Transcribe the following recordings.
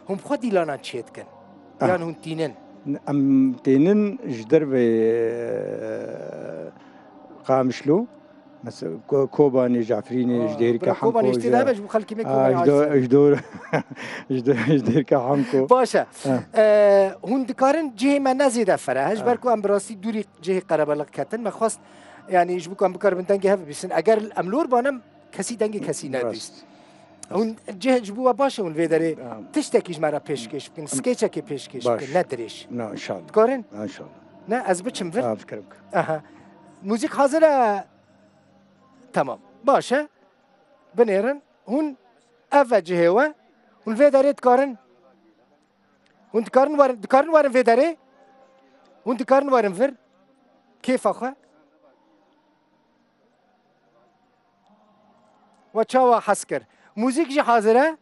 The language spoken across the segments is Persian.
هم خودی لانا چیت کن یان هم تینن ام تینن جدر به قامشلو مثلا كوباني جعفريني جديركا حمكو كوباني اشتي باش بخلك ميكو جديركا حمكو باشا هون دكارن جهه ما نزيد فره هج بركو ام براسي دوري جهه قربلق كتن ما خواست يعني جبكم بكار من دنگه هف بسن اگر الاملور بانم کسی دنگه کسی ندوست هون جهه جبوا باشا هون ویداره تشتکیش مرا پیشکش بکن سکیچه که پیشکش بکن ندریش نه ان شاء الله دكارن ان شاء الله نه از بچم ور فكرك موزیک حاضره تمام باشه بنيرن هون افجه هو هون في داري تقارن هون تقارن وارن في داري هون تقارن وارن فر كيف اخو وتشاوا حسكر موزيك جي حاضره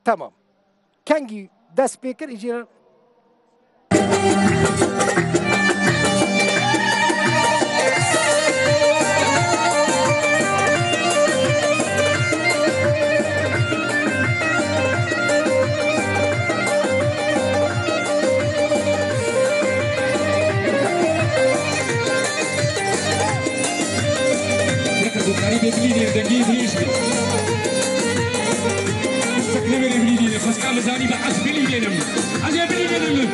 تمام كانجي دا سبيكر يجي بليدي دقيق بليشبي استقلب بليدي خاص كان زاني بعث بليدي نم عجب بليدي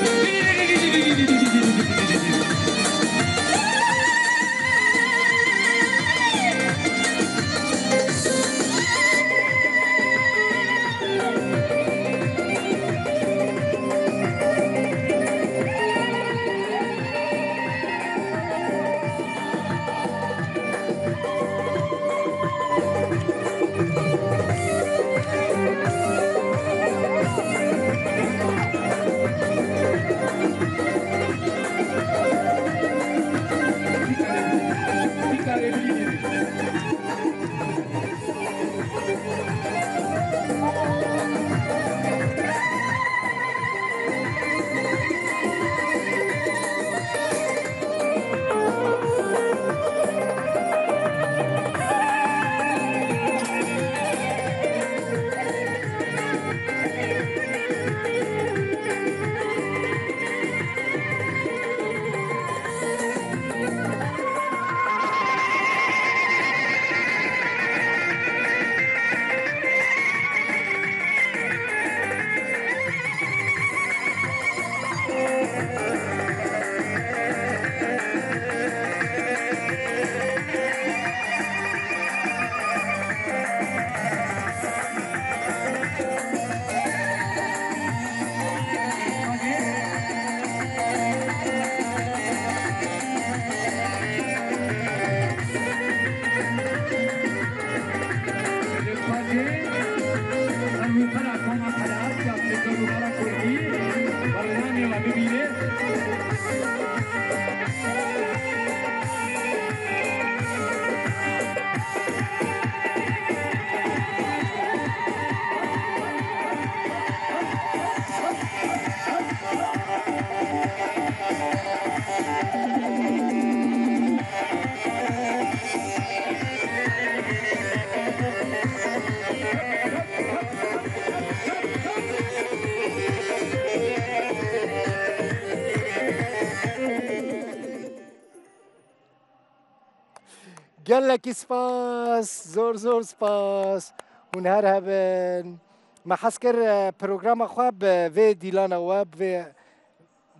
قال لك سباس زور سباس ونهار هبن ما حسكر بروجرام خواب في ديلانا واب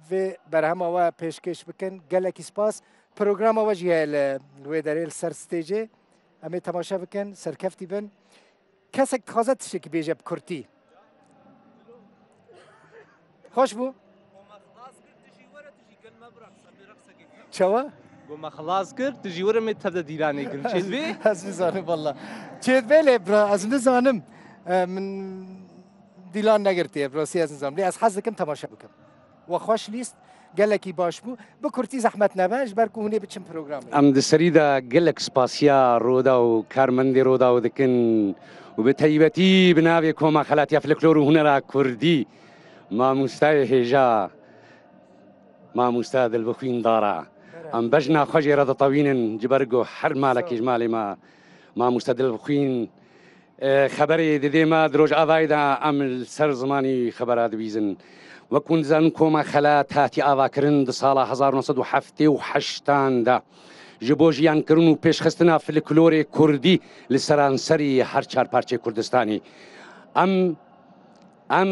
في برهما و پیشکش بکن قال لك سباس بروجرام وجهه الويداريل سر ستيجي امي تماشا بکن سركفتي بن كسك تخازت شك بيجا بكرتي خوش بو شوا ما خلاص کرد تجی ورم تبدا دیرانی کن چیز بی؟ از میزانم والله چیز بیله برا از میزانم من دیلان نگرتی براسی از نظام لی از حظ کم تماشا بکم و خوش لیست گلکی باش بو بکرتی زحمت نباش برکو هنی بچم پروگرام ام دسریدا گلک سپاسیا رودا و کارمندی رودا و دکن و به طیبتی بناوی کوما خلاتی فلکلور و هنرا کردی ما مستای هجا ما مستای دل بخوین دارا ام بجنا خجرة طوينا جبرجو حر مالك إجمالي ما مستدل بخوين خبری دێمە درۆژ ئاوایدا ئەم سەر زمانی خەبەرا دەبیزن وەکوونزان کۆمە خەلا تاتی ئاواکردن دە ساڵە 1970دا ji bo jiyankirin û pêşxistina folklorê Kurdî li seranserî her çarparçê Kurdistanê. Em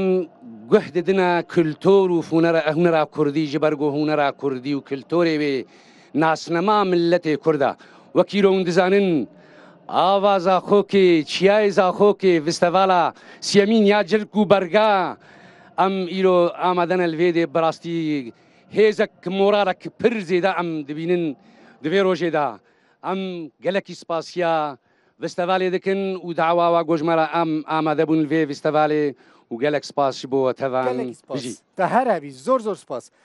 guh didina kultur û hunera Kurdî ji ber ku hunera Kurdî û kulturê wê nasnema milletê Kurd e. Wekî hûn dizanin ava zaxokê, çiyayê zaxokê, festîvala siyemîn ya cirk û berga em îro amaden li vê de bi rastî hêzek moralek pir zêde em dibînin di vê rojê de. Em gelekî spasiya festîvalê dikin û dawa gojmera em amade bûn li vê festîvalê û gelek spas ji bo tevan gelekî bijî. spas te her hebî zor spas